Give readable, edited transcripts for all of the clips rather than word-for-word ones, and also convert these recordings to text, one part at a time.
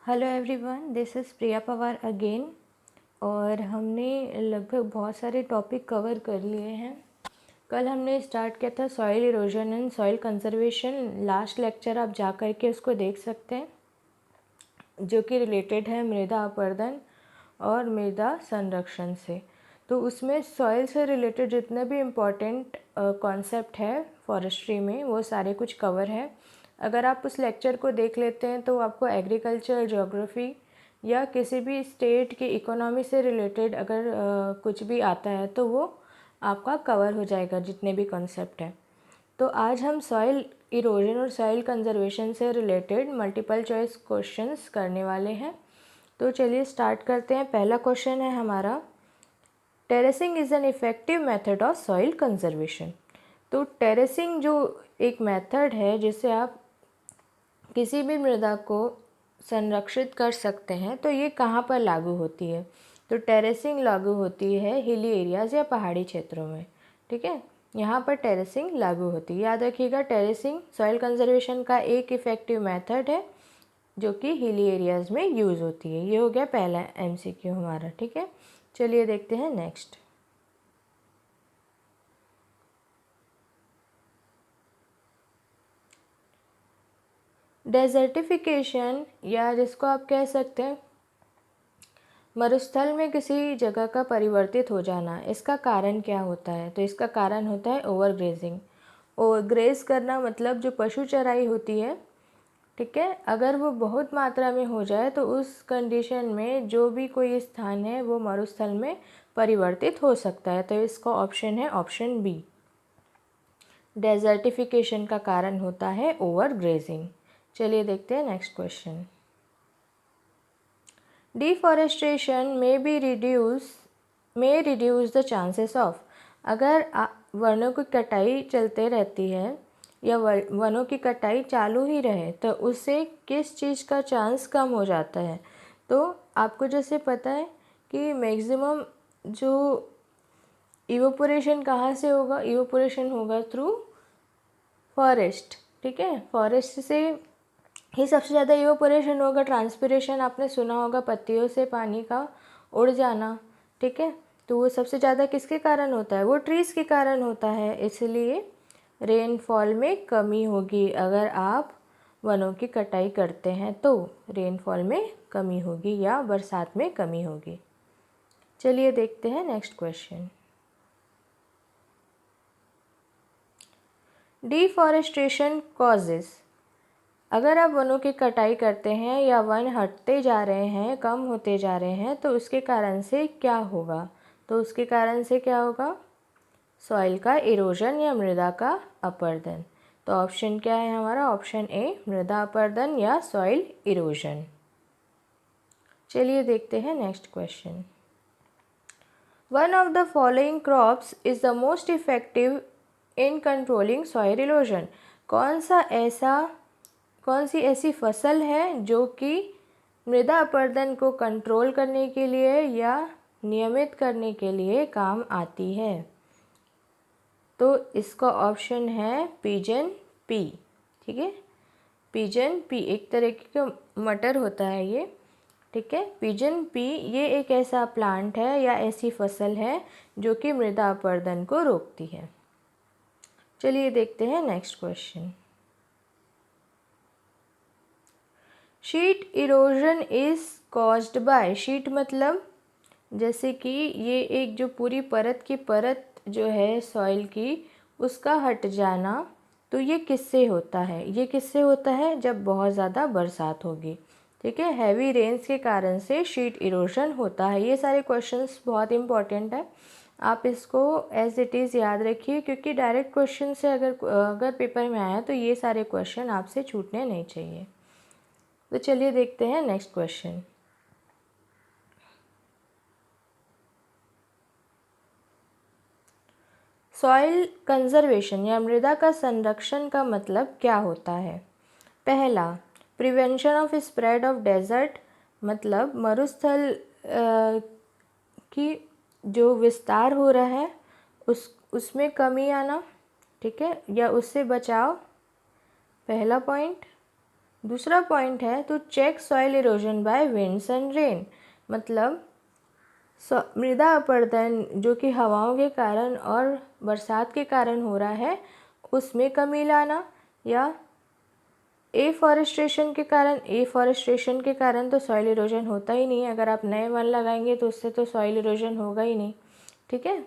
Hello everyone, this is Priya Pawar again. और हमने लगभग बहुत सारे टॉपिक कवर कर लिए हैं। कल हमने स्टार्ट किया था soil erosion and soil conservation. Last lecture आप जा कर के उसको देख सकते हैं, जो कि रिलेटेड है मृदा अपरदन और मृदा संरक्षण से। तो उसमें सॉइल से रिलेटेड जितने भी इम्पॉर्टेंट कॉन्सेप्ट है फॉरेस्ट्री में, वो सारे कुछ कवर है। अगर आप उस लेक्चर को देख लेते हैं तो आपको एग्रीकल्चर, ज्योग्राफी या किसी भी स्टेट की इकोनॉमी से रिलेटेड अगर कुछ भी आता है तो वो आपका कवर हो जाएगा, जितने भी कॉन्सेप्ट हैं। तो आज हम सॉइल इरोजन और सॉइल कंजर्वेशन से रिलेटेड मल्टीपल चॉइस क्वेश्चंस करने वाले हैं। तो चलिए स्टार्ट करते हैं। पहला क्वेश्चन है हमारा, terracing is an effective method of soil conservation. तो टेरेसिंग जो एक मेथड है जिससे आप किसी भी मृदा को संरक्षित कर सकते हैं, तो ये कहाँ पर लागू होती है? तो टेरेसिंग लागू होती है हिली एरियाज़ या पहाड़ी क्षेत्रों में। ठीक है, यहाँ पर टेरेसिंग लागू होती है। याद रखिएगा, टेरेसिंग सॉइल कंजर्वेशन का एक इफ़ेक्टिव मेथड है जो कि हिली एरियाज़ में यूज़ होती है। ये हो गया पहला एमसीक्यू हमारा। ठीक है, चलिए देखते हैं नेक्स्ट। डेजर्टिफिकेशन, या जिसको आप कह सकते हैं मरुस्थल में किसी जगह का परिवर्तित हो जाना, इसका कारण क्या होता है? तो इसका कारण होता है ओवरग्रेजिंग। ओवरग्रेज करना मतलब जो पशु चराई होती है, ठीक है, अगर वो बहुत मात्रा में हो जाए तो उस कंडीशन में जो भी कोई स्थान है वो मरुस्थल में परिवर्तित हो सकता है। तो इसका ऑप्शन है ऑप्शन बी। डेजर्टिफिकेशन का कारण होता है ओवरग्रेजिंग। चलिए देखते हैं next question. Deforestation may reduce the chances of, अगर वनों की कटाई चलते रहती है या वनों की कटाई चालू ही रहे तो उससे किस चीज़ का चांस कम हो जाता है? तो आपको जैसे पता है कि मैक्सिमम जो इवोपोरेशन कहाँ से होगा? इवोपोरेशन होगा थ्रू फॉरेस्ट। ठीक है, फॉरेस्ट से ही सबसे ज़्यादा इवोपोरेशन होगा। ट्रांसपिरेशन आपने सुना होगा, पत्तियों से पानी का उड़ जाना। ठीक है, तो वो सबसे ज़्यादा किसके कारण होता है? वो ट्रीज़ के कारण होता है। इसलिए रेनफॉल में कमी होगी। अगर आप वनों की कटाई करते हैं तो रेनफॉल में कमी होगी या बरसात में कमी होगी। चलिए देखते हैं नेक्स्ट क्वेश्चन। डिफॉरेस्टेशन कॉजेज़, अगर आप वनों की कटाई करते हैं या वन हटते जा रहे हैं, कम होते जा रहे हैं, तो उसके कारण से क्या होगा? तो उसके कारण से क्या होगा? सॉइल का इरोजन या मृदा का अपरदन। तो ऑप्शन क्या है हमारा? ऑप्शन ए, मृदा अपरदन या सॉइल इरोजन। चलिए देखते हैं next question. One of the following crops is the most effective in controlling soil erosion. कौन सी ऐसी फसल है जो कि मृदा अपरदन को कंट्रोल करने के लिए या नियमित करने के लिए काम आती है? तो इसका ऑप्शन है पिजन पी। ठीक है, पिजन पी एक तरीके का मटर होता है ये। ठीक है, पिजन पी ये एक ऐसा प्लांट है या ऐसी फसल है जो कि मृदा अपरदन को रोकती है। चलिए देखते हैं next question. Sheet erosion is caused by, sheet मतलब जैसे कि ये एक जो पूरी परत की परत जो है सॉइल की, उसका हट जाना, तो ये किससे होता है? ये किससे होता है? जब बहुत ज़्यादा बरसात होगी। ठीक है, हैवी रेन्स के कारण से शीट इरोजन होता है। ये सारे क्वेश्चंस बहुत इंपॉर्टेंट है, आप इसको एज इट इज़ याद रखिए, क्योंकि डायरेक्ट क्वेश्चन से अगर पेपर में आया तो ये सारे क्वेश्चन आपसे छूटने नहीं चाहिए। तो चलिए देखते हैं नेक्स्ट क्वेश्चन। सॉइल कंजर्वेशन या मृदा का संरक्षण का मतलब क्या होता है? पहला, prevention of spread of desert, मतलब मरुस्थल की जो विस्तार हो रहा है उसमें कमी आना। ठीक है, या उससे बचाव, पहला पॉइंट। दूसरा पॉइंट है to check soil erosion by winds and rain, मतलब मृदा अपरदन जो कि हवाओं के कारण और बरसात के कारण हो रहा है उसमें कमी लाना, या एफॉरेस्टेशन के कारण तो सॉइल इरोजन होता ही नहीं है। अगर आप नए वन लगाएंगे तो उससे तो सॉइल इरोजन होगा ही नहीं, ठीक है।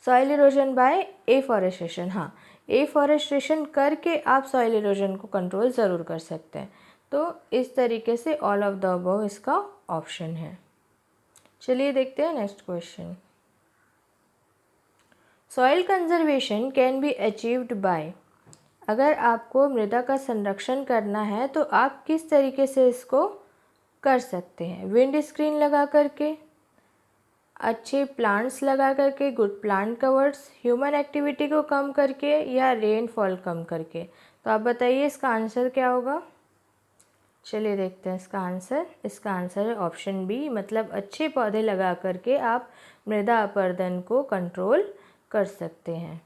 सॉइल इरोजन बाय एफॉरेस्टेशन, हाँ, एफॉरेस्टेशन करके आप सॉइल इरोजन को कंट्रोल ज़रूर कर सकते हैं। तो इस तरीके से ऑल ऑफ द अबव इसका ऑप्शन है। चलिए देखते हैं next question. Soil conservation can be achieved by, अगर आपको मृदा का संरक्षण करना है तो आप किस तरीके से इसको कर सकते हैं? विंड स्क्रीन लगा करके, अच्छे प्लांट्स लगा करके, good plant covers, human activity को कम करके, या रेनफॉल कम करके। तो आप बताइए इसका आंसर क्या होगा। चलिए देखते हैं इसका आंसर। इसका आंसर है ऑप्शन बी, मतलब अच्छे पौधे लगा करके आप मृदा अपरदन को कंट्रोल कर सकते हैं,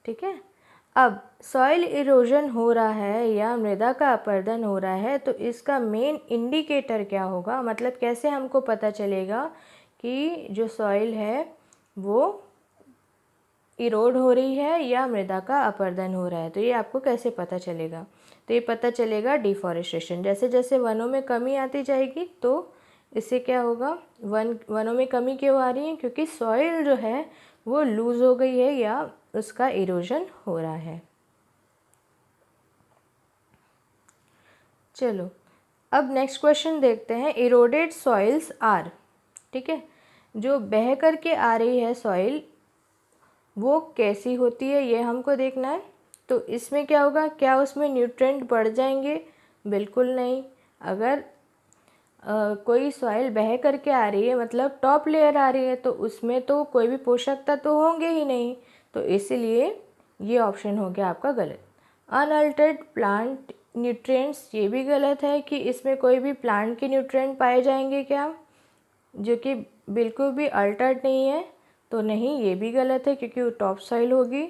ठीक है। अब सॉइल इरोजन हो रहा है या मृदा का अपरदन हो रहा है तो इसका मेन इंडिकेटर क्या होगा, मतलब कैसे हमको पता चलेगा कि जो सॉइल है वो इरोड हो रही है या मृदा का अपरदन हो रहा है। तो ये आपको कैसे पता चलेगा? तो ये पता चलेगा डिफॉरेस्टेशन, जैसे जैसे वनों में कमी आती जाएगी तो इससे क्या होगा, वनों में कमी क्यों आ रही है? क्योंकि सॉइल जो है वो लूज़ हो गई है या उसका इरोजन हो रहा है। चलो अब नेक्स्ट क्वेश्चन देखते हैं। इरोडेड सॉइल्स आर, ठीक है, जो बह करके आ रही है सॉइल वो कैसी होती है ये हमको देखना है। तो इसमें क्या होगा, क्या उसमें न्यूट्रेंट बढ़ जाएंगे? बिल्कुल नहीं। अगर कोई सॉइल बह करके आ रही है मतलब टॉप लेयर आ रही है तो उसमें तो कोई भी पोषक तत्व तो होंगे ही नहीं, तो इसीलिए ये ऑप्शन हो गया आपका गलत। अनअल्टर्ड प्लांट न्यूट्रिएंट्स, ये भी गलत है कि इसमें कोई भी प्लांट के न्यूट्रिएंट पाए जाएंगे क्या, जो कि बिल्कुल भी अल्टर्ड नहीं है। तो नहीं, ये भी गलत है क्योंकि वो टॉप सॉइल होगी।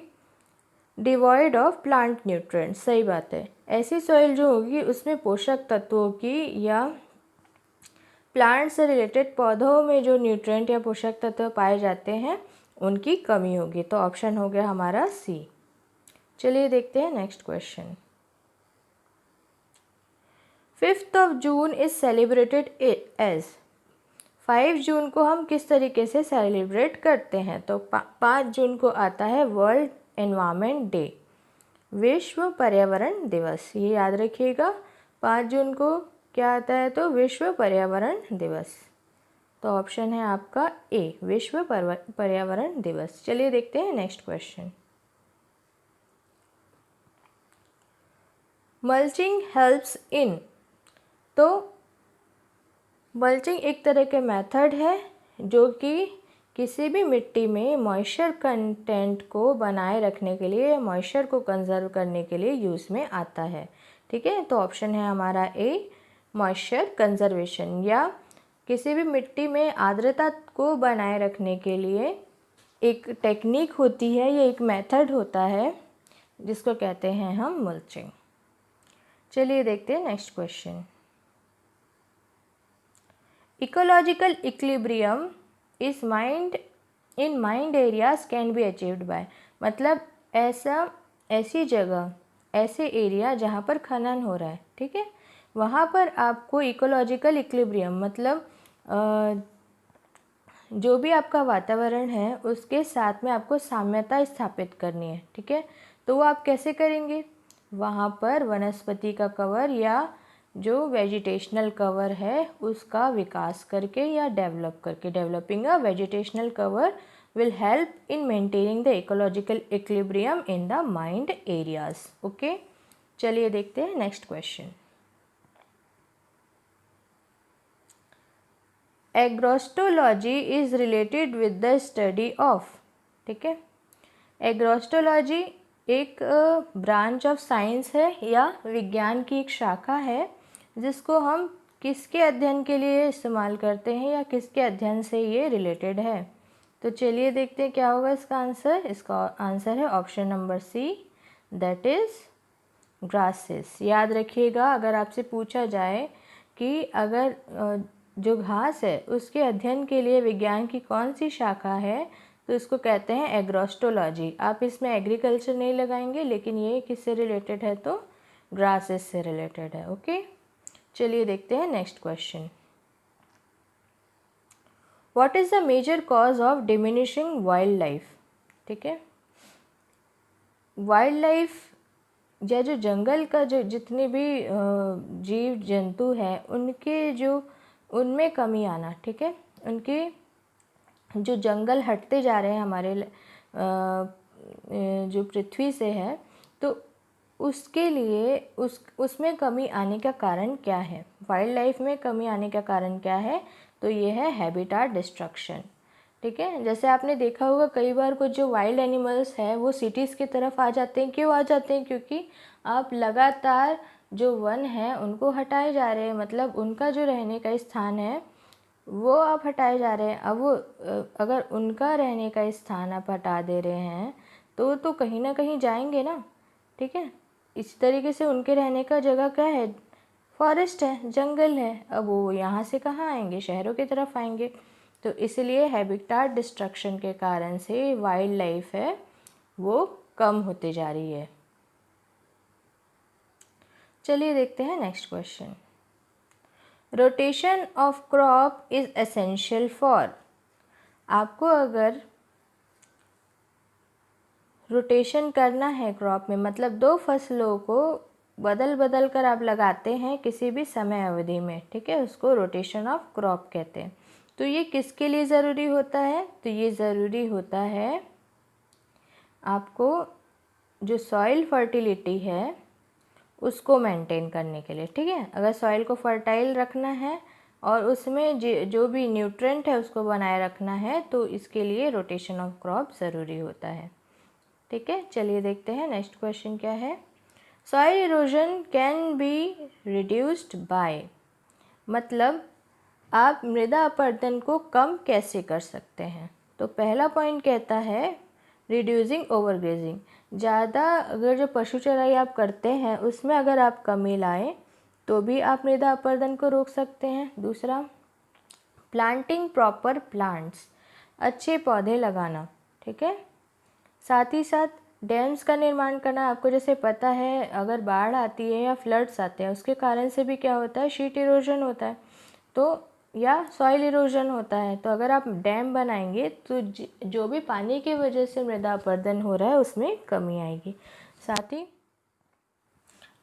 डिवॉइड ऑफ प्लांट न्यूट्रिएंट्स, सही बात है। ऐसी सॉइल जो होगी उसमें पोषक तत्वों की या प्लांट से रिलेटेड पौधों में जो न्यूट्रिएंट या पोषक तत्व पाए जाते हैं उनकी कमी होगी। तो ऑप्शन हो गया हमारा सी। चलिए देखते हैं next question. 5 June is celebrated as, 5 जून को हम किस तरीके से सेलिब्रेट करते हैं? तो 5 जून को आता है वर्ल्ड एनवायरनमेंट डे, विश्व पर्यावरण दिवस। ये याद रखिएगा, 5 जून को क्या आता है? तो विश्व पर्यावरण दिवस। तो ऑप्शन है आपका ए, विश्व पर्यावरण दिवस। चलिए देखते हैं next question. Mulching helps in, तो मल्चिंग एक तरह के मेथड है जो कि किसी भी मिट्टी में मॉइस्चर कंटेंट को बनाए रखने के लिए, मॉइस्चर को कंजर्व करने के लिए यूज़ में आता है, ठीक है। तो ऑप्शन है हमारा ए, मॉइस्चर कंजर्वेशन, या किसी भी मिट्टी में आर्द्रता को बनाए रखने के लिए एक टेक्निक होती है, ये एक मेथड होता है जिसको कहते हैं हम मल्चिंग। चलिए देखते हैं next question. Ecological equilibrium is mind in mind areas can be achieved by, मतलब ऐसी जगह, ऐसे एरिया जहाँ पर खनन हो रहा है, ठीक है, वहाँ पर आपको इकोलॉजिकल इक्विलिब्रियम मतलब जो भी आपका वातावरण है उसके साथ में आपको साम्यता स्थापित करनी है, ठीक है। तो वो आप कैसे करेंगे? वहाँ पर वनस्पति का कवर या जो वेजिटेशनल कवर है उसका विकास करके या डेवलप करके, developing a vegetational cover will help in maintaining the ecological equilibrium in the mined areas. Okay, चलिए देखते हैं next question. Agrostology is related with the study of, ठीक है। एग्रोस्टोलॉजी एक ब्रांच ऑफ साइंस है या विज्ञान की एक शाखा है जिसको हम किसके अध्ययन के लिए इस्तेमाल करते हैं या किसके अध्ययन से ये रिलेटेड है? तो चलिए देखते हैं क्या होगा इसका आंसर। इसका आंसर है option number C, that is grasses. याद रखिएगा, अगर आपसे पूछा जाए कि अगर जो घास है उसके अध्ययन के लिए विज्ञान की कौन सी शाखा है, तो इसको कहते हैं एग्रोस्टोलॉजी। आप इसमें एग्रीकल्चर नहीं लगाएंगे, लेकिन ये किससे रिलेटेड है, तो ग्रासेस से रिलेटेड है। ओके, चलिए देखते हैं next question. What is the major cause of diminishing wildlife? ठीक है, वाइल्ड लाइफ या जो जंगल का जो जितने भी जीव जंतु हैं उनके जो उनमें कमी आना, ठीक है, उनके जो जंगल हटते जा रहे हैं हमारे जो पृथ्वी से है, तो उसके लिए उसमें कमी आने का कारण क्या है, वाइल्ड लाइफ में कमी आने का कारण क्या है, तो ये है हैबिटाट डिस्ट्रक्शन। ठीक है, जैसे आपने देखा होगा कई बार कुछ जो वाइल्ड एनिमल्स हैं वो सिटीज़ की तरफ आ जाते हैं। क्यों आ जाते हैं? क्योंकि आप लगातार जो वन है उनको हटाए जा रहे हैं, मतलब उनका जो रहने का स्थान है वो आप हटाए जा रहे हैं। अब वो अगर उनका रहने का स्थान आप हटा दे रहे हैं तो कहीं ना कहीं जाएंगे ना। ठीक है, इसी तरीके से उनके रहने का जगह क्या है, फॉरेस्ट है, जंगल है। अब वो यहाँ से कहाँ आएंगे, शहरों की तरफ आएंगे। तो इसलिए हैबिटाट डिस्ट्रक्शन के कारण से वाइल्ड लाइफ है वो कम होती जा रही है। चलिए देखते हैं next question. Rotation of crop is essential for. आपको अगर रोटेशन करना है क्रॉप में, मतलब दो फसलों को बदल बदल कर आप लगाते हैं किसी भी समय अवधि में, ठीक है, उसको रोटेशन ऑफ क्रॉप कहते हैं। तो ये किसके लिए ज़रूरी होता है, तो ये ज़रूरी होता है आपको जो सॉइल फर्टिलिटी है उसको मेंटेन करने के लिए। ठीक है, अगर सॉइल को फर्टाइल रखना है और उसमें जो भी न्यूट्रेंट है उसको बनाए रखना है, तो इसके लिए रोटेशन ऑफ क्रॉप ज़रूरी होता है। ठीक है, चलिए देखते हैं नेक्स्ट क्वेश्चन क्या है। Soil erosion can be reduced by, मतलब आप मृदा अपरदन को कम कैसे कर सकते हैं। तो पहला पॉइंट कहता है रिड्यूसिंग ओवरग्रेजिंग। ज़्यादा अगर जो पशु चराई आप करते हैं उसमें अगर आप कमी लाएं तो भी आप मृदा अपरदन को रोक सकते हैं। दूसरा, प्लांटिंग प्रॉपर प्लांट्स, अच्छे पौधे लगाना। ठीक है, साथ ही साथ डैम्स का निर्माण करना। आपको जैसे पता है अगर बाढ़ आती है या फ्लड्स आते हैं उसके कारण से भी क्या होता है, शीट इरोजन होता है, तो या सॉइल इरोजन होता है। तो अगर आप डैम बनाएंगे तो जो भी पानी की वजह से मृदा अपरदन हो रहा है उसमें कमी आएगी। साथ ही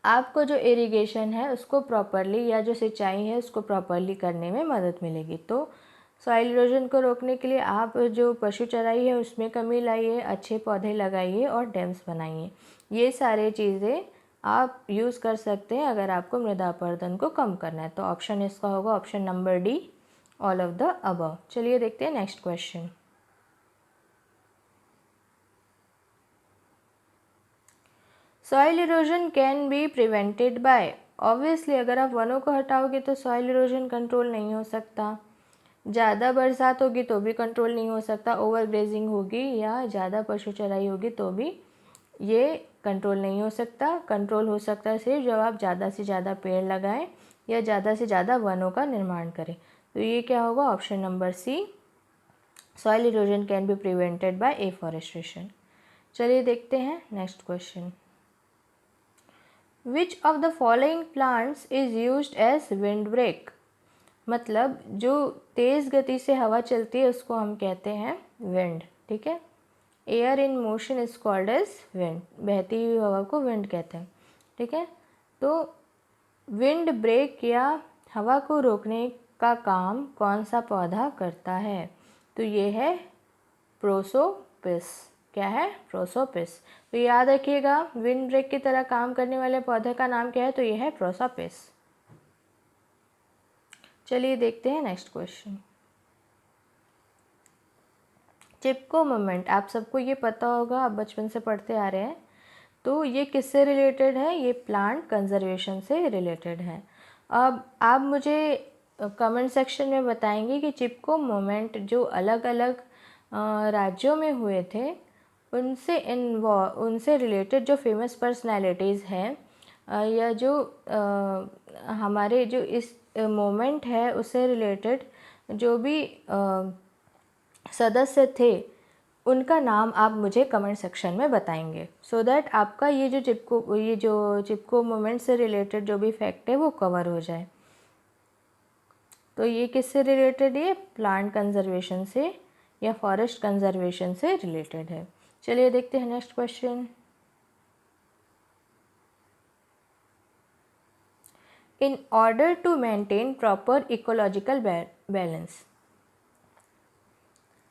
आपको जो इरिगेशन है उसको प्रॉपरली, या जो सिंचाई है उसको प्रॉपरली करने में मदद मिलेगी। तो सॉइल इरोजन को रोकने के लिए आप जो पशु चराई है उसमें कमी लाइए, अच्छे पौधे लगाइए और डैम्स बनाइए। ये सारे चीज़ें आप यूज़ कर सकते हैं अगर आपको मृदा अपरदन को कम करना है। तो ऑप्शन इसका होगा option number D, all of the above. चलिए देखते हैं next question. Soil erosion can be prevented bye. Obviously अगर आप वनों को हटाओगे तो सॉइल इरोजन कंट्रोल नहीं हो सकता। ज़्यादा बरसात होगी तो भी कंट्रोल नहीं हो सकता। ओवर ग्रेजिंग होगी या ज़्यादा पशु चराई होगी तो भी ये कंट्रोल नहीं हो सकता। कंट्रोल हो सकता है सिर्फ जब आप ज़्यादा से ज़्यादा पेड़ लगाएं या ज़्यादा से ज़्यादा वनों का निर्माण करें। तो ये क्या होगा, option number C, soil erosion can be prevented by afforestation. चलिए देखते हैं next question. Which of the following plants is used as windbreak, मतलब जो तेज़ गति से हवा चलती है उसको हम कहते हैं विंड। ठीक है, air in motion is called as wind, बहती हुई हवा को विंड कहते हैं। ठीक है, तो विंड ब्रेक या हवा को रोकने का काम कौन सा पौधा करता है, तो ये है प्रोसोपिस। क्या है, प्रोसोपिस। तो याद रखिएगा विंड ब्रेक की तरह काम करने वाले पौधे का नाम क्या है, तो ये है प्रोसोपिस। चलिए देखते हैं नेक्स्ट क्वेश्चन। चिपको मोमेंट, आप सबको ये पता होगा, आप बचपन से पढ़ते आ रहे हैं। तो ये किससे रिलेटेड है, ये प्लांट कंजर्वेशन से रिलेटेड है। अब आप मुझे कमेंट सेक्शन में बताएंगे कि चिपको मोमेंट जो अलग अलग राज्यों में हुए थे उनसे रिलेटेड जो फेमस पर्सनालिटीज़ हैं या जो हमारे जो इस मोमेंट है उससे रिलेटेड जो भी सदस्य थे उनका नाम आप मुझे कमेंट सेक्शन में बताएंगे, सो दैट आपका ये जो चिपको मोमेंट से रिलेटेड जो भी फैक्ट है वो कवर हो जाए। तो ये किससे रिलेटेड है? प्लांट कंजर्वेशन से या फॉरेस्ट कंजर्वेशन से रिलेटेड है। चलिए देखते हैं next question. In order to maintain proper ecological balance,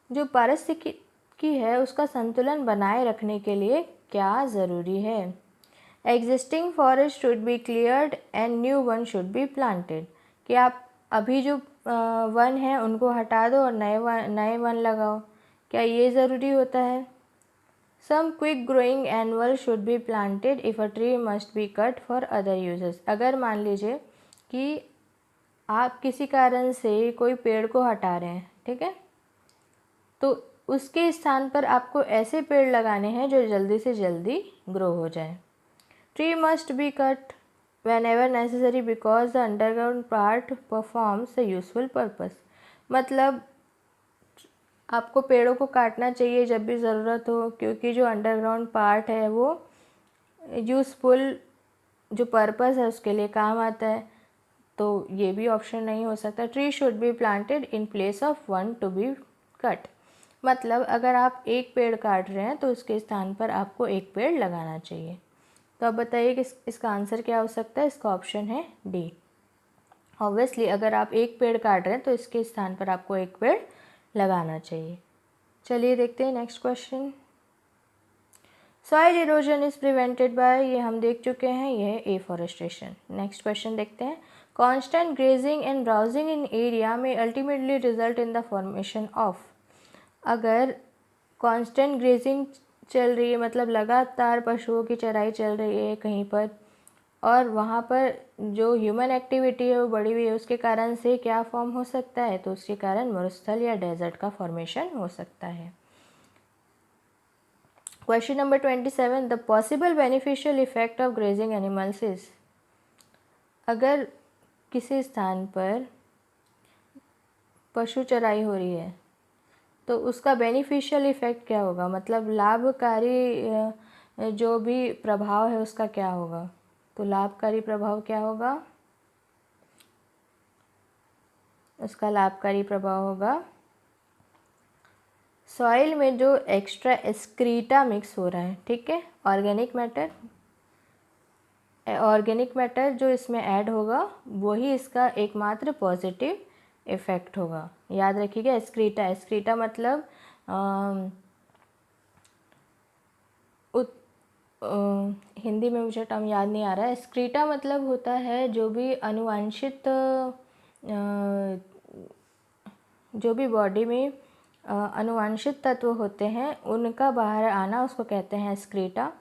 जो पारिस्थितिकी है उसका संतुलन बनाए रखने के लिए क्या ज़रूरी है? Existing forest should be cleared and new one should be planted, कि आप अभी जो वन है उनको हटा दो और नए वन लगाओ, क्या ये ज़रूरी होता है? Some quick growing annual should be planted if a tree must be cut for other uses. अगर मान लीजिए कि आप किसी कारण से कोई पेड़ को हटा रहे हैं, ठीक है, तो उसके स्थान पर आपको ऐसे पेड़ लगाने हैं जो जल्दी से जल्दी ग्रो हो जाए। Tree must be cut whenever necessary because the underground part performs a useful purpose। मतलब आपको पेड़ों को काटना चाहिए जब भी ज़रूरत हो, क्योंकि जो अंडरग्राउंड पार्ट है वो यूज़फुल जो पर्पस है उसके लिए काम आता है। तो ये भी ऑप्शन नहीं हो सकता। Tree should be planted in place of one to be cut, मतलब अगर आप एक पेड़ काट रहे हैं तो उसके स्थान पर आपको एक पेड़ लगाना चाहिए। तो अब बताइए कि इसका आंसर क्या हो सकता है? इसका ऑप्शन है डी। ऑब्वियसली अगर आप एक पेड़ काट रहे हैं तो इसके स्थान पर आपको एक पेड़ लगाना चाहिए। चलिए देखते हैं next question. Soil erosion is prevented by, ये हम देख चुके हैं, ये है एफॉरेस्टेशन। नेक्स्ट क्वेश्चन देखते हैं। Constant grazing and browsing in area में ultimately result in the formation of, अगर कांस्टेंट ग्रेजिंग चल रही है मतलब लगातार पशुओं की चराई चल रही है कहीं पर और वहाँ पर जो ह्यूमन एक्टिविटी है वो बढ़ी हुई है, उसके कारण से क्या फॉर्म हो सकता है? तो उसके कारण मरुस्थल या डेजर्ट का फॉर्मेशन हो सकता है। Question number 27, the possible beneficial effect of grazing animals is, अगर किसी स्थान पर पशु चराई हो रही है तो उसका बेनिफिशियल इफ़ेक्ट क्या होगा, मतलब लाभकारी जो भी प्रभाव है उसका क्या होगा? तो लाभकारी प्रभाव क्या होगा? उसका लाभकारी प्रभाव होगा सॉइल में जो एक्स्ट्रा एक्सक्रीटा मिक्स हो रहा है, ठीक है, ऑर्गेनिक मैटर जो इसमें ऐड होगा वही इसका एकमात्र पॉजिटिव इफ़ेक्ट होगा। याद रखिएगा, एक्सक्रीटा मतलब हिंदी में मुझे टर्म याद नहीं आ रहा है। एक्सक्रीटा मतलब होता है जो भी अनुवांशित जो भी बॉडी में अनुवांशित तत्व होते हैं उनका बाहर आना, उसको कहते हैं एक्सक्रीटा।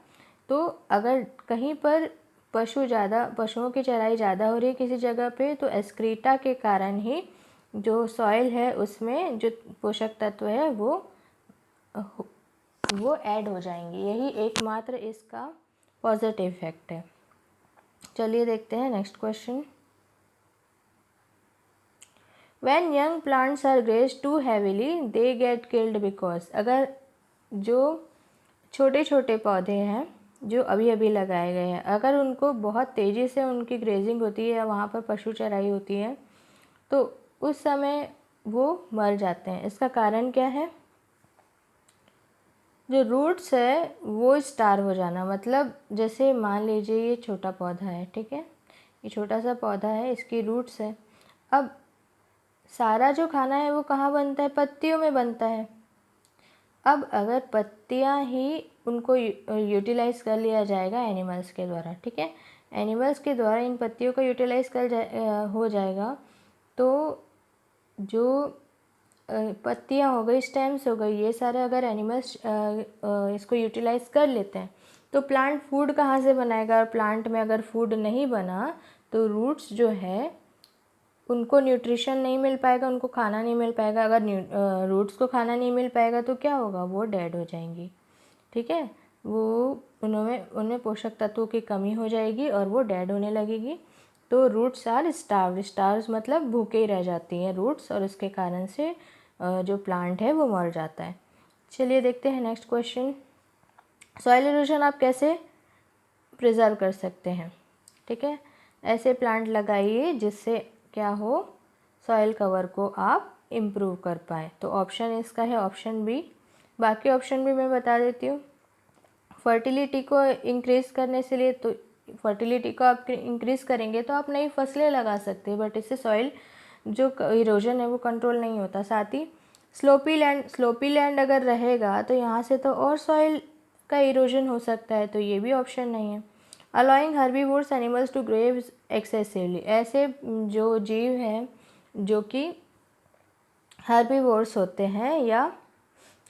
तो अगर कहीं पर पशुओं की चराई ज़्यादा हो रही है किसी जगह पे, तो एक्सक्रीटा के कारण ही जो सॉइल है उसमें जो पोषक तत्व है वो ऐड हो जाएंगे। यही एकमात्र इसका पॉजिटिव इफेक्ट है। चलिए देखते हैं next question. When young plants are grazed too heavily, they get killed because, अगर जो छोटे छोटे पौधे हैं जो अभी अभी लगाए गए हैं, अगर उनको बहुत तेज़ी से उनकी ग्रेजिंग होती है, वहाँ पर पशु चराई होती है, तो उस समय वो मर जाते हैं। इसका कारण क्या है? जो रूट्स है वो स्टार हो जाना, मतलब जैसे मान लीजिए ये छोटा पौधा है, ठीक है, ये छोटा सा पौधा है, इसकी रूट्स है। अब सारा जो खाना है वो कहाँ बनता है? पत्तियों में बनता है। अब अगर पत्तियाँ ही उनको यूटिलाइज़ कर लिया जाएगा एनिमल्स के द्वारा, ठीक है, एनिमल्स के द्वारा इन पत्तियों का यूटिलाइज़ हो जाएगा, तो जो पत्तियाँ हो गई, स्टेम्स हो गई, ये सारे अगर एनिमल्स इसको यूटिलाइज़ कर लेते हैं तो प्लांट फूड कहाँ से बनाएगा? और प्लांट में अगर फूड नहीं बना तो रूट्स जो है उनको न्यूट्रिशन नहीं मिल पाएगा, उनको खाना नहीं मिल पाएगा। अगर रूट्स को खाना नहीं मिल पाएगा तो क्या होगा? वो डेड हो जाएंगी, ठीक है। वो उनमें पोषक तत्वों की कमी हो जाएगी और वो डेड होने लगेगी। तो रूट्स आर स्टार्व्ड, स्टार्व्ड मतलब भूखे ही रह जाती हैं रूट्स, और उसके कारण से जो प्लांट है वो मर जाता है। चलिए देखते हैं नेक्स्ट क्वेश्चन। सॉइल इरोजन आप कैसे प्रिजर्व कर सकते हैं? ठीक है, ऐसे प्लांट लगाइए जिससे क्या हो, सॉइल कवर को आप इम्प्रूव कर पाए। तो ऑप्शन इसका है ऑप्शन बी। बाकी ऑप्शन भी मैं बता देती हूँ। फर्टिलिटी को इंक्रीज़ करने से लिए, तो फर्टिलिटी को आप इंक्रीज़ करेंगे तो आप नई फसलें लगा सकते हैं, बट इससे सॉइल जो इरोजन है वो कंट्रोल नहीं होता। साथ ही स्लोपी लैंड अगर रहेगा तो यहाँ से तो और सॉइल का इरोजन हो सकता है, तो ये भी ऑप्शन नहीं है। Allowing herbivores animals to graze excessively, ऐसे जो जीव हैं जो कि हर्बीवोर्स होते हैं या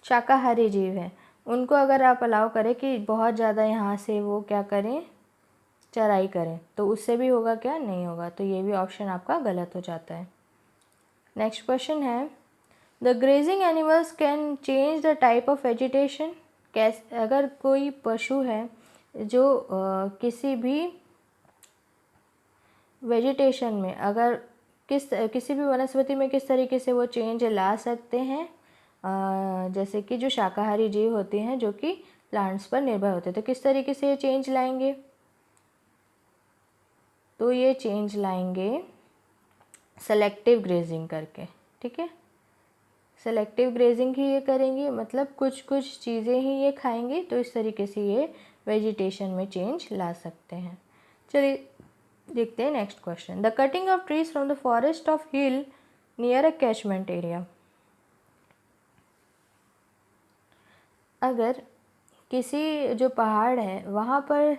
शाकाहारी जीव हैं, उनको अगर आप अलाउ करें कि बहुत ज़्यादा यहाँ से वो क्या करें, चराई करें, तो उससे भी होगा क्या, नहीं होगा। तो ये भी ऑप्शन आपका गलत हो जाता है। नेक्स्ट क्वेश्चन है, the grazing animals can change the type of vegetation. कैसे, अगर कोई पशु है जो किसी भी वेजिटेशन में, अगर किसी भी वनस्पति में किस तरीके से वो चेंज ला सकते हैं, जैसे कि जो शाकाहारी जीव होते हैं जो कि प्लांट्स पर निर्भर होते हैं, तो किस तरीके से ये चेंज लाएंगे? तो ये चेंज लाएंगे सेलेक्टिव ग्रेजिंग करके। ठीक है, सेलेक्टिव ग्रेजिंग ही ये करेंगे, मतलब कुछ कुछ चीज़ें ही ये खाएंगे, तो इस तरीके से ये वेजिटेशन में चेंज ला सकते हैं। चलिए देखते हैं next question. The cutting of trees from the forest of hill near a catchment area. अगर किसी जो पहाड़ है वहाँ पर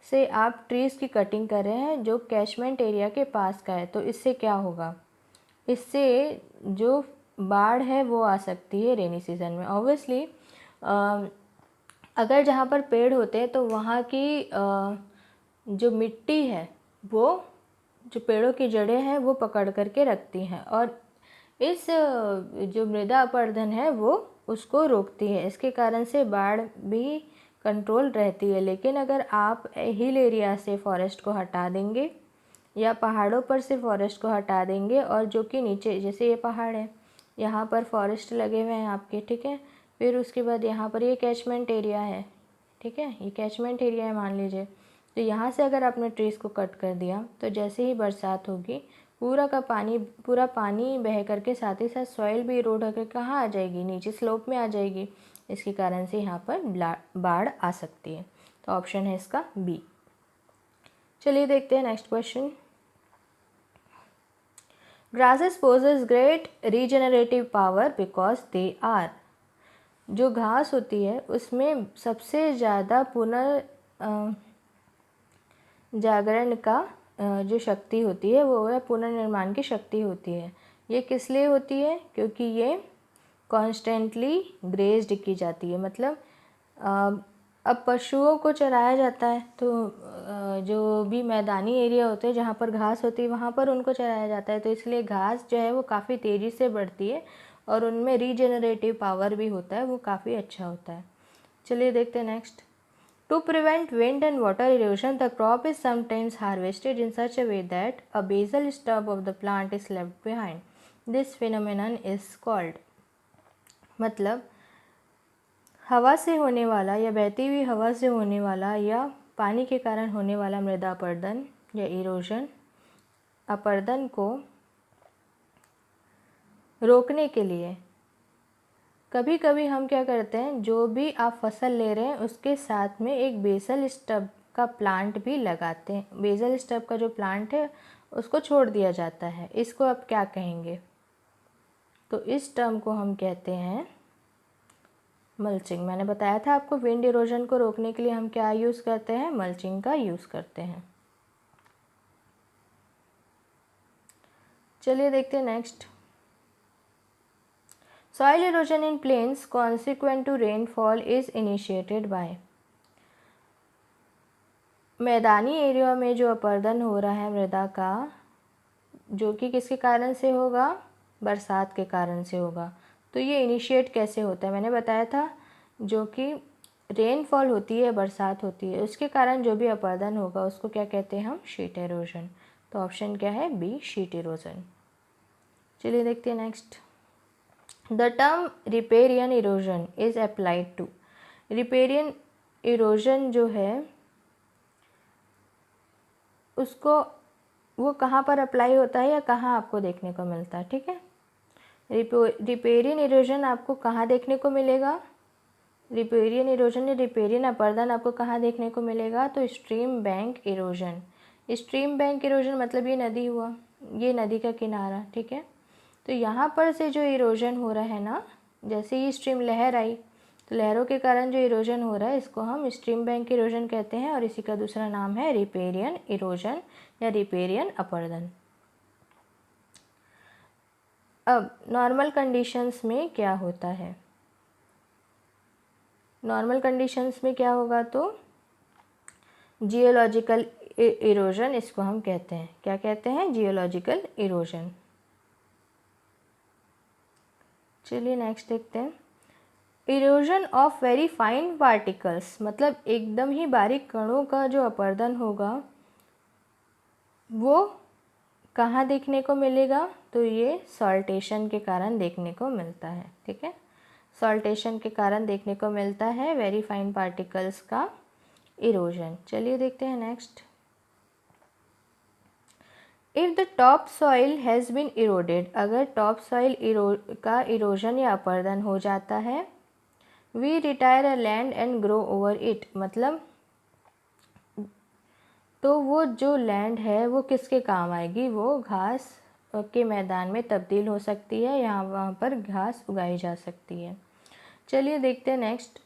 से आप ट्रीज़ की कटिंग कर रहे हैं जो कैचमेंट एरिया के पास का है, तो इससे क्या होगा? इससे जो बाढ़ है वो आ सकती है रेनी सीज़न में। ऑब्वियसली अगर जहाँ पर पेड़ होते हैं तो वहाँ की जो मिट्टी है वो, जो पेड़ों की जड़ें हैं वो पकड़ करके रखती हैं, और इस जो मृदा अपरदन है वो उसको रोकती है। इसके कारण से बाढ़ भी कंट्रोल रहती है। लेकिन अगर आप हिल एरिया से फॉरेस्ट को हटा देंगे या पहाड़ों पर से फॉरेस्ट को हटा देंगे, और जो कि नीचे, जैसे ये पहाड़ है, यहाँ पर फॉरेस्ट लगे हुए हैं आपके, ठीक है, फिर उसके बाद यहाँ पर ये कैचमेंट एरिया है, ठीक है, ये कैचमेंट एरिया है मान लीजिए, तो यहाँ से अगर आपने ट्रीज़ को कट कर दिया तो जैसे ही बरसात होगी पूरा पानी बह करके साथ ही साथ सॉइल भी इरोड होकर कहाँ आ जाएगी, नीचे स्लोप में आ जाएगी। इसके कारण से यहाँ पर बाढ़ आ सकती है। तो ऑप्शन है इसका बी। चलिए देखते हैं next question. Grasses poses great regenerative power because they are. जो घास होती है उसमें सबसे ज़्यादा पुनर्जागरण का जो शक्ति होती है वो है पुनर्निर्माण की शक्ति होती है। ये किस लिए होती है? क्योंकि ये कॉन्स्टेंटली ग्रेज्ड की जाती है। मतलब अब पशुओं को चराया जाता है, तो जो भी मैदानी एरिया होते हैं जहाँ पर घास होती है वहाँ पर उनको चराया जाता है, तो इसलिए घास जो है वो काफ़ी तेज़ी से बढ़ती है और उनमें रीजेनरेटिव पावर भी होता है, वो काफ़ी अच्छा होता है। चलिए देखते हैं next. To prevent wind and water erosion the crop is sometimes harvested in such a way that a basal stub of the plant is left behind. This phenomenon is called. मतलब हवा से होने वाला या बहती हुई हवा से होने वाला या पानी के कारण होने वाला मृदा अपरदन या इरोजन, अपरदन को रोकने के लिए कभी कभी हम क्या करते हैं, जो भी आप फसल ले रहे हैं उसके साथ में एक बेसल स्टब का प्लांट भी लगाते हैं। बेसल स्टब का जो प्लांट है उसको छोड़ दिया जाता है। इसको आप क्या कहेंगे? तो इस टर्म को हम कहते हैं मल्चिंग। मैंने बताया था आपको, विंड इरोजन को रोकने के लिए हम क्या यूज़ करते हैं? मल्चिंग का यूज़ करते हैं। चलिए देखते हैं next. Soil erosion in plains consequent to rainfall is initiated by. मैदानी एरिया में जो अपरदन हो रहा है मृदा का, जो कि किसके कारण से होगा? बरसात के कारण से होगा। तो ये इनिशिएट कैसे होता है? मैंने बताया था, जो कि रेनफॉल होती है, बरसात होती है, उसके कारण जो भी अपरदन होगा उसको क्या कहते हैं हम? Sheet erosion. तो ऑप्शन क्या है? B, sheet erosion. चलिए देखते हैं next. The term riparian erosion is applied to. Riparian erosion जो है उसको वो कहाँ पर अप्लाई होता है या कहाँ आपको देखने को मिलता है? ठीक है, रिपेरियन इरोजन आपको कहाँ देखने को मिलेगा? रिपेरियन इरोजन या रिपेरियन अपरदन आपको कहाँ देखने को मिलेगा? तो stream bank erosion. Stream bank erosion मतलब ये नदी हुआ, ये नदी का किनारा, ठीक है। तो यहाँ पर से जो इरोजन हो रहा है ना, जैसे ही स्ट्रीम लहर आई तो लहरों के कारण जो इरोजन हो रहा है इसको हम स्ट्रीम बैंक इरोजन कहते हैं, और इसी का दूसरा नाम है रिपेरियन इरोजन या रिपेरियन अपरदन। अब नॉर्मल कंडीशंस में क्या होता है? नॉर्मल कंडीशंस में क्या होगा? तो जियोलॉजिकल इरोजन इसको हम कहते हैं। क्या कहते हैं? Geological erosion. चलिए नेक्स्ट देखते हैं। Erosion of very fine particles, मतलब एकदम ही बारीक कणों का जो अपरदन होगा वो कहाँ देखने को मिलेगा? तो ये सॉल्टेशन के कारण देखने को मिलता है, ठीक है। सॉल्टेशन के कारण देखने को मिलता है वेरी फाइन पार्टिकल्स का इरोजन। चलिए देखते हैं next. If the top soil has been eroded, अगर टॉप सॉइल का इरोजन या अपरदन हो जाता है, we retire a land and grow over it, मतलब तो वो जो लैंड है वो किसके काम आएगी? वो घास के मैदान में तब्दील हो सकती है, यहाँ वहाँ पर घास उगाई जा सकती है। चलिए देखते हैं next.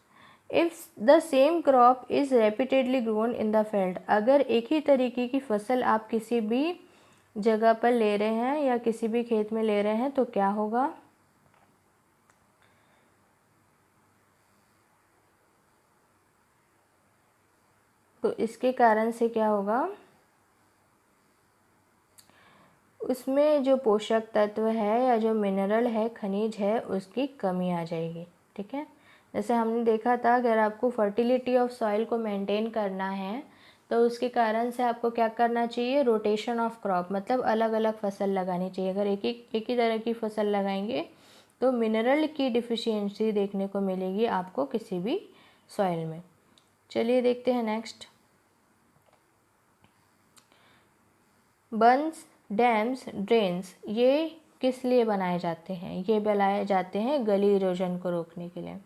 If the same crop is repeatedly grown in the field, अगर एक ही तरीके की फसल आप किसी भी जगह पर ले रहे हैं या किसी भी खेत में ले रहे हैं तो क्या होगा? तो इसके कारण से क्या होगा? उसमें जो पोषक तत्व है या जो मिनरल है, खनिज है, उसकी कमी आ जाएगी, ठीक है। जैसे हमने देखा था, अगर आपको फर्टिलिटी ऑफ सॉइल को मेंटेन करना है तो उसके कारण से आपको क्या करना चाहिए? रोटेशन ऑफ क्रॉप, मतलब अलग अलग फसल लगानी चाहिए। अगर एक ही तरह की फसल लगाएंगे तो मिनरल की डिफिशियंसी देखने को मिलेगी आपको किसी भी सॉइल में। चलिए देखते हैं नेक्स्ट। बंस, डैम्स, ड्रेन्स ये किस लिए बनाए जाते हैं? ये बनाए जाते हैं गली इरोजन को रोकने के लिए।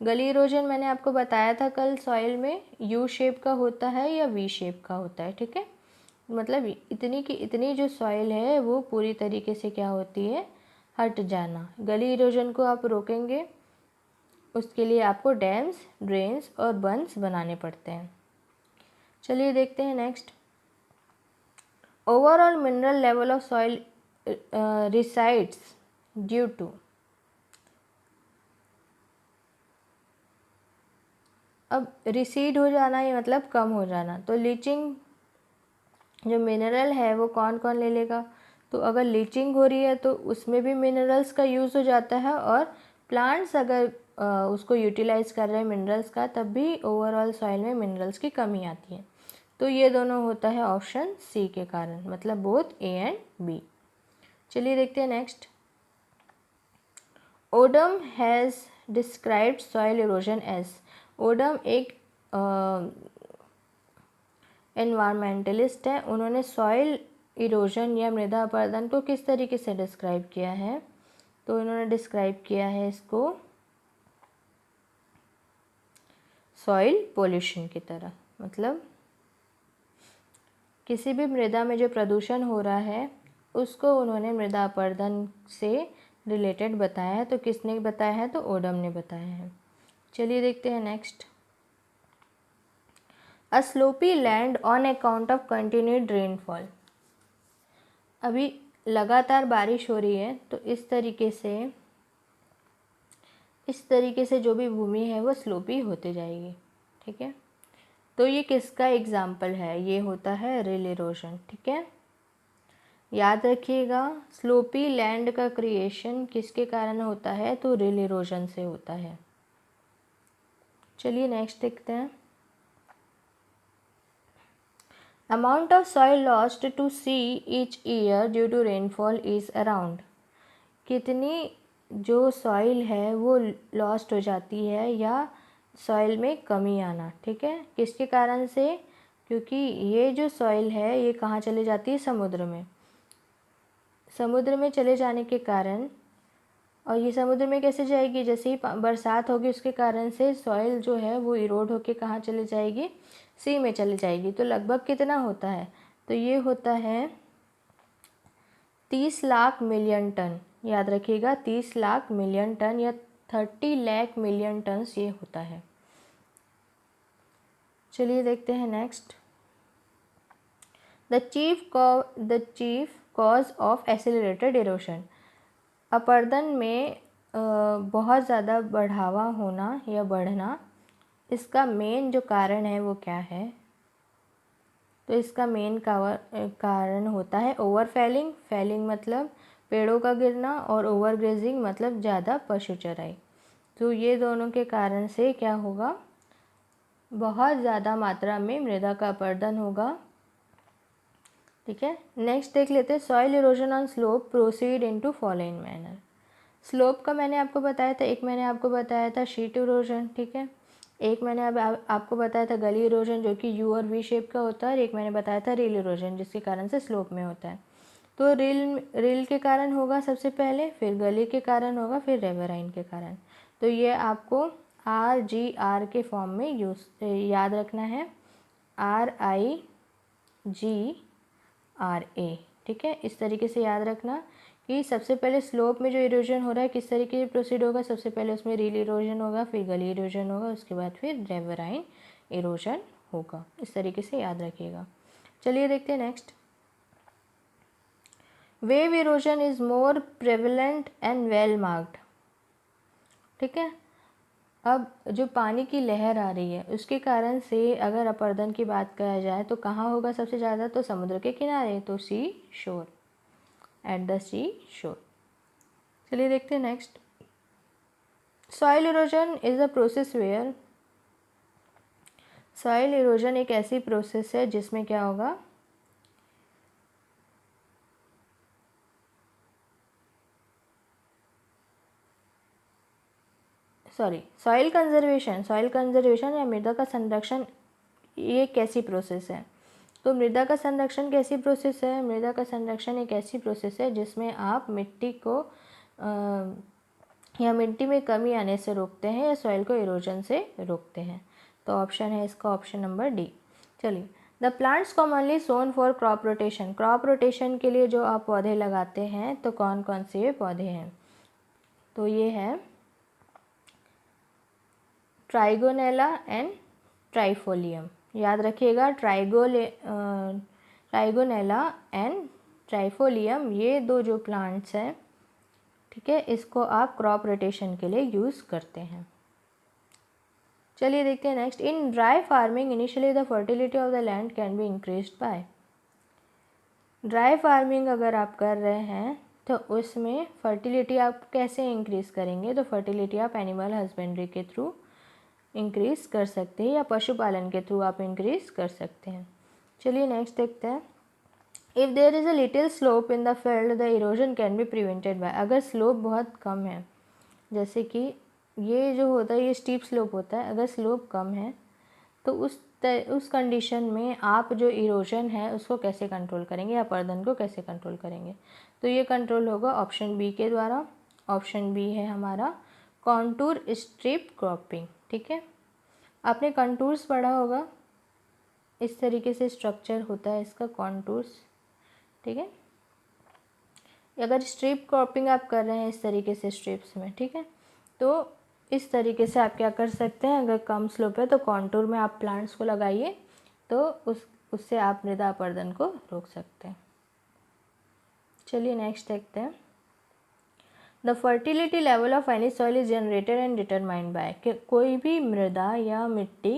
गली इरोजन मैंने आपको बताया था कल, सॉइल में यू शेप का होता है या वी शेप का होता है, ठीक है। मतलब इतनी की इतनी जो सॉइल है वो पूरी तरीके से क्या होती है? हट जाना। गली इरोजन को आप रोकेंगे उसके लिए आपको डैम्स, ड्रेन्स और बंस बनाने पड़ते हैं। चलिए देखते हैं next. Overall mineral level of soil resides due to, अब रिसीड हो जाना ये मतलब कम हो जाना, तो लीचिंग जो मिनरल है वो कौन कौन ले लेगा? तो अगर लीचिंग हो रही है तो उसमें भी मिनरल्स का यूज़ हो जाता है, और प्लांट्स अगर उसको यूटिलाइज कर रहे हैं मिनरल्स का, तब भी ओवरऑल सॉइल में मिनरल्स की कमी आती है। तो ये दोनों होता है ऑप्शन सी के कारण, मतलब बोथ ए एंड बी। चलिए देखते हैं next. Odum has described soil erosion as, Odum एक एनवायरमेंटलिस्ट है, उन्होंने सॉइल इरोजन या मृदा अपरदन को किस तरीके से डिस्क्राइब किया है? तो इन्होंने डिस्क्राइब किया है इसको सॉइल पोल्यूशन की तरह, मतलब किसी भी मृदा में जो प्रदूषण हो रहा है उसको उन्होंने मृदा अपरदन से रिलेटेड बताया है। तो किसने बताया है? तो ओडम ने बताया है। चलिए देखते हैं next. A sloppy land on account of continued rainfall, अभी लगातार बारिश हो रही है तो इस तरीके से जो भी भूमि है वो स्लोपी होते जाएगी, ठीक है। तो ये किसका एग्जाम्पल है? ये होता है रिल इरोजन, ठीक है। याद रखिएगा, स्लोपी लैंड का क्रिएशन किसके कारण होता है? तो रिल इरोजन से होता है। चलिए नेक्स्ट देखते हैं। Amount of soil lost to sea each year due to rainfall is around. कितनी जो सॉइल है वो लॉस्ट हो जाती है या सॉइल में कमी आना, ठीक है, किसके कारण से? क्योंकि ये जो सॉइल है ये कहाँ चले जाती है? समुद्र में। समुद्र में चले जाने के कारण, और ये समुद्र में कैसे जाएगी? जैसे ही बरसात होगी उसके कारण से सॉइल जो है वो इरोड होके कहाँ चले जाएगी? सी में चले जाएगी। तो लगभग कितना होता है? तो ये होता है 30 लाख मिलियन टन। याद रखिएगा, 30 लाख मिलियन टन या 30 लाख मिलियन टन्स ये होता है। चलिए देखते हैं next. The chief cause of accelerated erosion. अपरदन में बहुत ज़्यादा बढ़ावा होना या बढ़ना, इसका मेन जो कारण है वो क्या है? तो इसका मेन कारण होता है ओवर फैलिंग। फैलिंग मतलब पेड़ों का गिरना, और ओवर ग्रेजिंग मतलब ज़्यादा पशु चराई। तो ये दोनों के कारण से क्या होगा? बहुत ज़्यादा मात्रा में मृदा का अपरदन होगा, ठीक है। नेक्स्ट देख लेते हैं। Soil erosion on slope proceed into following manner. Slope का मैंने आपको बताया था, एक मैंने आपको बताया था शीट इरोजन, ठीक है। एक मैंने अब आपको बताया था गली इरोजन जो कि यू और वी शेप का होता है, और एक मैंने बताया था रील इरोजन जिसके कारण से स्लोप में होता है। तो रील के कारण होगा सबसे पहले, फिर गली के कारण होगा, फिर रिवराइन के कारण। तो ये आपको RGR के फॉर्म में याद रखना है, RIGRA, ठीक है। इस तरीके से याद रखना कि सबसे पहले स्लोप में जो इरोजन हो रहा है किस तरीके से प्रोसीड होगा। सबसे पहले उसमें रील इरोजन होगा, फिर गली इरोजन होगा, उसके बाद फिर रिवराइन इरोजन होगा। इस तरीके से याद रखिएगा। चलिए देखते हैं next. Wave erosion is more prevalent and well marked, ठीक है। अब जो पानी की लहर आ रही है उसके कारण से अगर अपरदन की बात करा जाए तो कहाँ होगा सबसे ज़्यादा? तो समुद्र के किनारे, तो सी शोर, एट द सी शोर। चलिए देखते हैं next. Soil erosion is a process where. Soil erosion एक ऐसी प्रोसेस है जिसमें क्या होगा? सॉइल कंजर्वेशन या मृदा का संरक्षण, ये कैसी प्रोसेस है? तो मृदा का संरक्षण कैसी प्रोसेस है? मृदा का संरक्षण एक ऐसी प्रोसेस है जिसमें आप मिट्टी को या मिट्टी में कमी आने से रोकते हैं या सॉइल को इरोजन से रोकते हैं। तो ऑप्शन है इसका ऑप्शन नंबर डी। चलिए, the plants commonly sown for crop rotation. Crop rotation के लिए जो आप पौधे लगाते हैं तो कौन कौन से ये पौधे हैं? तो ये है ट्राइगोनेला एंड ट्राइफोलियम। याद रखिएगा, ट्राइगोनेला एंड ट्राइफोलियम, ये दो जो प्लांट्स हैं, ठीक है, इसको आप क्रॉप रोटेशन के लिए यूज़ करते हैं। चलिए देखते हैं next. In dry farming initially the fertility of the land can be increased by. Dry farming अगर आप कर रहे हैं तो उसमें फर्टिलिटी आप कैसे इंक्रीज़ करेंगे? तो फर्टिलिटी आप एनिमल हस्बेंड्री के थ्रू इंक्रीज़ कर सकते हैं या पशुपालन के थ्रू आप इंक्रीज़ कर सकते हैं। चलिए नेक्स्ट देखते हैं। If there is a little slope in the field the erosion can be prevented by. अगर स्लोप बहुत कम है, जैसे कि ये जो होता है ये स्टीप स्लोप होता है, अगर स्लोप कम है तो उस कंडीशन में आप जो इरोजन है उसको कैसे कंट्रोल करेंगे या अपरदन को कैसे कंट्रोल करेंगे? तो ये कंट्रोल होगा ऑप्शन बी के द्वारा। ऑप्शन बी है हमारा कॉन्टूर स्ट्रिप क्रॉपिंग, ठीक है। आपने कंटूर्स पढ़ा होगा, इस तरीके से स्ट्रक्चर होता है इसका कॉन्टूर्स, ठीक है। अगर स्ट्रिप क्रॉपिंग आप कर रहे हैं इस तरीके से स्ट्रिप्स में, ठीक है, तो इस तरीके से आप क्या कर सकते हैं, अगर कम स्लोप है तो कॉन्टूर में आप प्लांट्स को लगाइए, तो उससे आप मृदा अपरदन को रोक सकते हैं। चलिए नेक्स्ट देखते हैं। The fertility level of any soil is generated and determined by. कोई भी मृदा या मिट्टी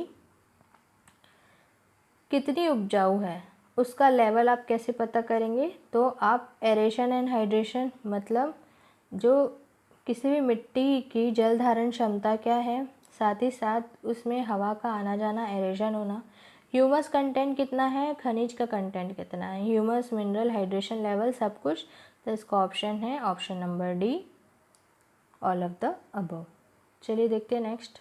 कितनी उपजाऊ है उसका लेवल आप कैसे पता करेंगे? तो आप एरेशन एंड हाइड्रेशन, मतलब जो किसी भी मिट्टी की जल धारण क्षमता क्या है, साथ ही साथ उसमें हवा का आना जाना, एरेजन होना। ह्यूमस कंटेंट कितना है, खनिज का कंटेंट कितना है, ह्यूमस, मिनरल, हाइड्रेशन लेवल, सब कुछ। तो इसका ऑप्शन है option number D, all of the above. चलिए देखते हैं next.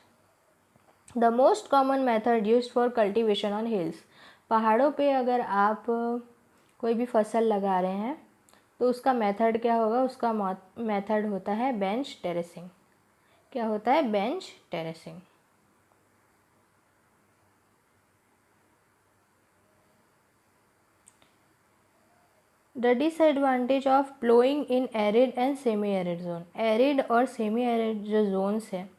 The most common method used for cultivation on hills. पहाड़ों पे अगर आप कोई भी फसल लगा रहे हैं तो उसका मेथड क्या होगा, उसका मेथड होता है बेंच टेरेसिंग। क्या होता है, bench terracing. The disadvantage of ploughing in arid and semi arid zone. Arid और सेमी एरिड जो जोन्स है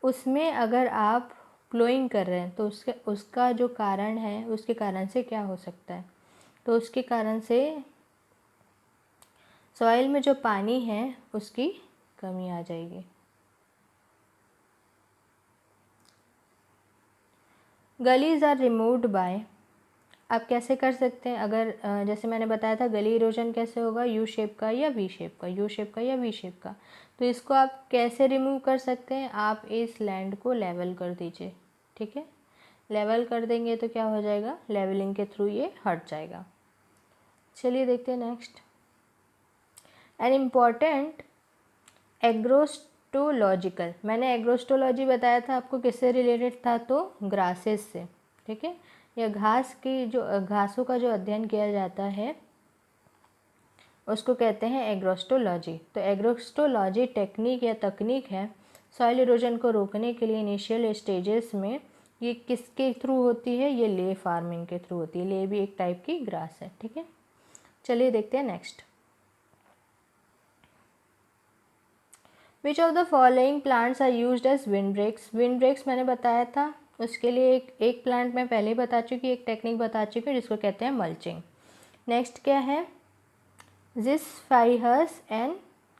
उसमें अगर आप प्लोइंग कर रहे हैं तो उसका जो कारण है, उसके कारण से क्या हो सकता है, तो उसके कारण से सॉइल में जो पानी है उसकी कमी आ जाएगी। गलीज आर रिमूव्ड बाय, आप कैसे कर सकते हैं, अगर जैसे मैंने बताया था गली इरोजन कैसे होगा, यू शेप का या वी शेप का, यू शेप का या वी शेप का। तो इसको आप कैसे रिमूव कर सकते हैं, आप इस लैंड को लेवल कर दीजिए। ठीक है, लेवल कर देंगे तो क्या हो जाएगा, लेवलिंग के थ्रू ये हट जाएगा। चलिए देखते हैं नेक्स्ट। एन इम्पॉर्टेंट एग्रोस्टोलॉजिकल, मैंने एग्रोस्टोलॉजी बताया था आपको, किससे रिलेटेड था, तो ग्रासेस से। ठीक है, यह घास की जो घासों का जो अध्ययन किया जाता है उसको कहते हैं एग्रोस्टोलॉजी। तो एग्रोस्टोलॉजी टेक्निक या तकनीक है सॉइल इरोजन को रोकने के लिए इनिशियल स्टेजेस में। ये किसके थ्रू होती है, ये ले फार्मिंग के थ्रू होती है। ले भी एक टाइप की ग्रास है। ठीक है, चलिए देखते हैं next. Which of the following plants are used as windbreaks. Windbreaks मैंने बताया था, उसके लिए एक प्लांट मैं पहले ही बता चुकी, एक टेक्निक बता चुकी हूँ जिसको कहते हैं मल्चिंग। नेक्स्ट क्या है, जिस्फाइहस एंड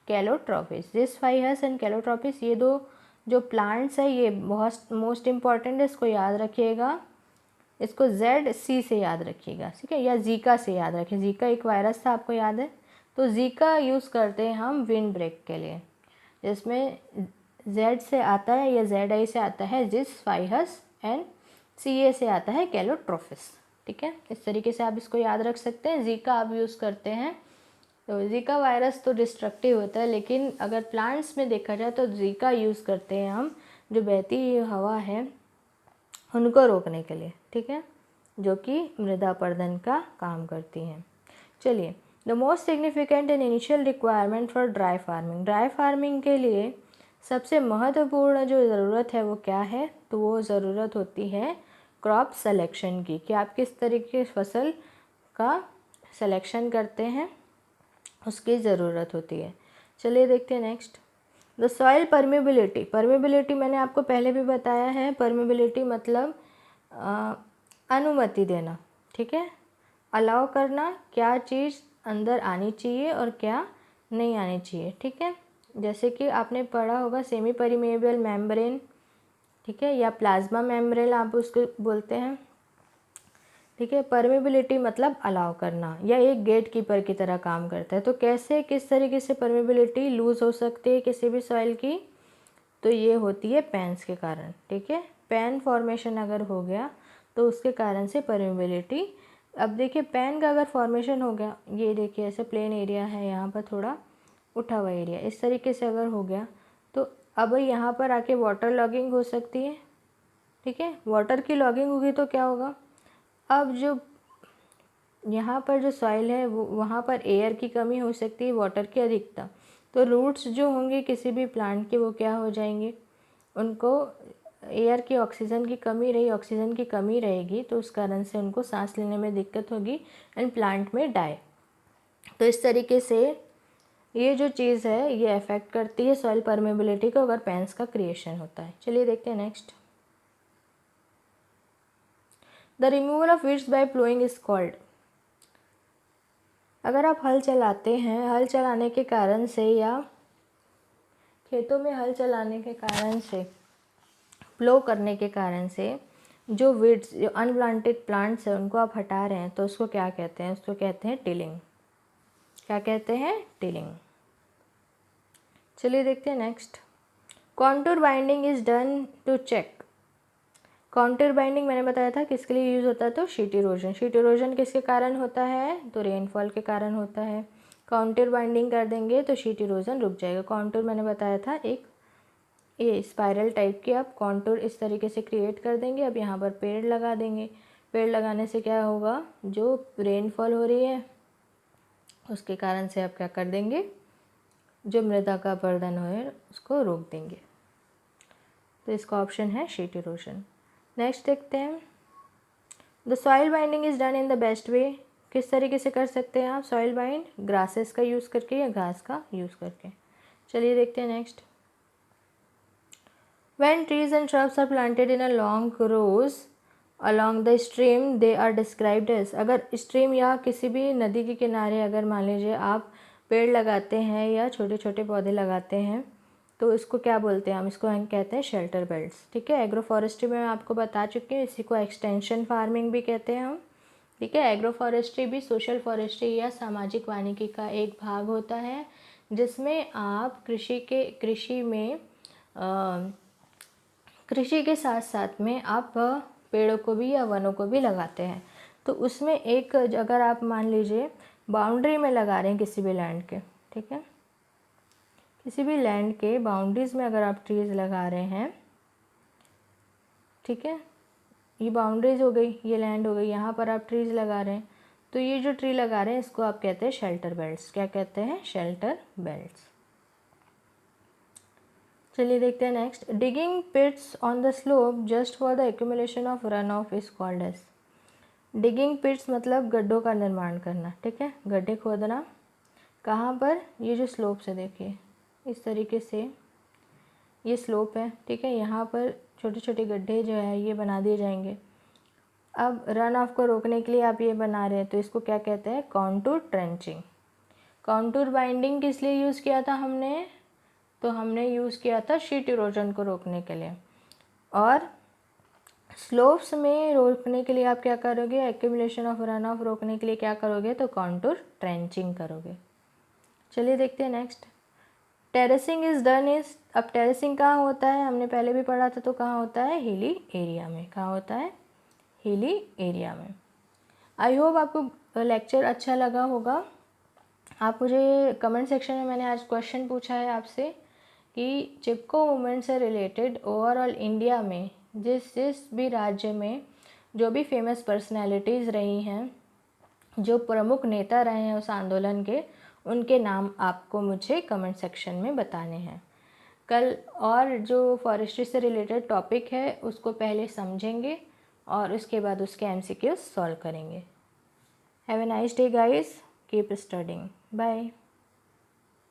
कैलोट्रोपिस। जिस्फाइहस एंड कैलोट्रोपिस, ये दो जो प्लांट्स है ये बहुत मोस्ट इम्पॉर्टेंट है, इसको याद रखिएगा। इसको ZC से याद रखिएगा, ठीक है, या जीका से याद रखें। जीका एक वायरस था, आपको याद है। तो जीका यूज़ करते हैं हम विंड ब्रेक के लिए, जिसमें Z से आता है या ZI से आता है जिस्फाइहस एंड CA से आता है कैलोट्रोपिस। ठीक है, इस तरीके से आप इसको याद रख सकते हैं। जीका आप यूज़ करते हैं, तो जीका वायरस तो डिस्ट्रक्टिव होता है, लेकिन अगर प्लांट्स में देखा जाए तो जीका यूज़ करते हैं हम, जो बहती हवा है उनको रोकने के लिए। ठीक है, जो कि मृदा अपर्दन का काम करती हैं। चलिए, the most significant and initial requirement for dry farming. Dry farming के लिए सबसे महत्वपूर्ण जो ज़रूरत है वो क्या है, तो वो ज़रूरत होती है क्रॉप सेलेक्शन की, कि आप किस तरीके की फसल का सिलेक्शन करते हैं उसकी ज़रूरत होती है। चलिए देखते हैं next. The soil permeability. Permeability मैंने आपको पहले भी बताया है, परमेबिलिटी मतलब अनुमति देना। ठीक है, अलाउ करना, क्या चीज़ अंदर आनी चाहिए और क्या नहीं आनी चाहिए। ठीक है, जैसे कि आपने पढ़ा होगा सेमी परमेबल मेम्ब्रेन, ठीक है, या प्लाज्मा मेम्ब्रेन आप उसको बोलते हैं। ठीक है, परमेबिलिटी मतलब अलाउ करना, या एक गेट कीपर की तरह काम करता है। तो कैसे, किस तरीके से परमेबिलिटी लूज़ हो सकती है किसी भी सॉइल की, तो ये होती है पैन्स के कारण। ठीक है, पैन फॉर्मेशन अगर हो गया तो उसके कारण से परमेबिलिटी। अब देखिए पैन का अगर फॉर्मेशन हो गया, ये देखिए ऐसे प्लेन एरिया है, यहाँ पर थोड़ा उठा हुआ एरिया, इस तरीके से अगर हो गया तो अब यहाँ पर आके वाटर लॉगिंग हो सकती है। ठीक है, वाटर की लॉगिंग होगी तो क्या होगा, अब जो यहाँ पर जो सॉइल है वो वहाँ पर एयर की कमी हो सकती है, वाटर की अधिकता। तो रूट्स जो होंगे किसी भी प्लांट के वो क्या हो जाएंगे, उनको एयर की ऑक्सीजन की कमी रही, ऑक्सीजन की कमी रहेगी तो उस कारण से उनको सांस लेने में दिक्कत होगी एंड प्लांट में डाई। तो इस तरीके से ये जो चीज़ है ये अफेक्ट करती है सॉइल परमेबिलिटी को अगर पैन्स का क्रिएशन होता है। चलिए देखते हैं next. The removal of weeds by ploughing is called. अगर आप हल चलाते हैं, हल चलाने के कारण से या खेतों में हल चलाने के कारण से, प्लो करने के कारण से जो वीड्स, जो अनप्लांटेड प्लांट्स हैं उनको आप हटा रहे हैं, तो उसको क्या कहते हैं, उसको कहते हैं टिलिंग। क्या कहते हैं, टिलिंग। चलिए देखते हैं next. Contour binding is done to check. Contour binding मैंने बताया था किसके लिए यूज़ होता है, तो शीट इरोजन। शीट इरोजन किसके कारण होता है, तो रेनफॉल के कारण होता है। कॉन्टूर बाइंडिंग कर देंगे तो शीट इरोजन रुक जाएगा। कॉन्टूर मैंने बताया था एक ये स्पाइरल टाइप की आप कॉन्टूर इस तरीके से क्रिएट कर देंगे। अब यहाँ पर पेड़ लगा देंगे। पेड़ लगाने से क्या होगा, जो रेनफॉल हो रही है उसके कारण से आप क्या कर देंगे, जो मृदा का अपरदन है उसको रोक देंगे। तो इसका ऑप्शन है शीट इरोजन। नेक्स्ट देखते हैं, the soil binding is done in the best way. किस तरीके से कर सकते हैं आप सॉइल बाइंड, ग्रासेस का यूज़ करके या घास का यूज़ करके। चलिए देखते हैं next, when trees and shrubs are planted in a long rows along the stream they are described as. अगर स्ट्रीम या किसी भी नदी के किनारे अगर मान लीजिए आप पेड़ लगाते हैं या छोटे छोटे पौधे लगाते हैं तो इसको क्या बोलते हैं, हम इसको हम कहते हैं शेल्टर बेल्ट्स। ठीक है, एग्रो फॉरेस्ट्री में मैं आपको बता चुकी हूँ, इसी को एक्सटेंशन फार्मिंग भी कहते हैं हम। ठीक है, एग्रो फॉरेस्ट्री भी सोशल फॉरेस्ट्री या सामाजिक वानिकी का एक भाग होता है, जिसमें आप कृषि के साथ साथ में आप पेड़ों को भी या वनों को भी लगाते हैं। तो उसमें एक अगर आप मान लीजिए बाउंड्री में लगा रहे हैं किसी भी लैंड के, ठीक है, किसी भी लैंड के बाउंड्रीज़ में अगर आप ट्रीज़ लगा रहे हैं, ठीक है, ये बाउंड्रीज हो गई, ये लैंड हो गई, यहाँ पर आप ट्रीज़ लगा रहे हैं, तो ये जो ट्री लगा रहे हैं इसको आप कहते हैं शेल्टर बेल्ट्स। क्या कहते हैं, शेल्टर बेल्ट्स। चलिए देखते हैं next, digging pits on the slope just for the accumulation of runoff is called as. Digging pits मतलब गड्ढों का निर्माण करना। ठीक है, गड्ढे खोदना कहाँ पर, ये जो स्लोप से देखिए इस तरीके से ये स्लोप है। ठीक है, यहाँ पर छोटे छोटे गड्ढे जो है ये बना दिए जाएंगे। अब रन ऑफ को रोकने के लिए आप ये बना रहे हैं तो इसको क्या कहते हैं, कॉन्टूर ट्रेंचिंग। कॉन्टूर बाइंडिंग किस लिए यूज़ किया था हमने, तो हमने यूज़ किया था शीट इरोजन को रोकने के लिए। और स्लोप्स में रोकने के लिए आप क्या करोगे, एक्यूमुलेशन ऑफ रन ऑफ रोकने के लिए क्या करोगे, तो कॉन्टूर ट्रेंचिंग करोगे। चलिए देखते हैं next, terracing is done is. अब टेरेसिंग कहाँ होता है, हमने पहले भी पढ़ा था, तो कहाँ होता है, हिली एरिया में। कहाँ होता है, हिली एरिया में। आई होप आपको लेक्चर अच्छा लगा होगा। आप मुझे कमेंट सेक्शन में, मैंने आज क्वेश्चन पूछा है आपसे कि चिपको मूवमेंट से रिलेटेड ओवरऑल इंडिया में जिस भी राज्य में जो भी फेमस पर्सनैलिटीज़ रही हैं, जो प्रमुख नेता रहे हैं उस आंदोलन के, उनके नाम आपको मुझे कमेंट सेक्शन में बताने हैं। कल और जो फॉरेस्ट्री से रिलेटेड टॉपिक है उसको पहले समझेंगे और उसके बाद उसके MCQs सॉल्व करेंगे। Have a nice day guys, keep studying, bye.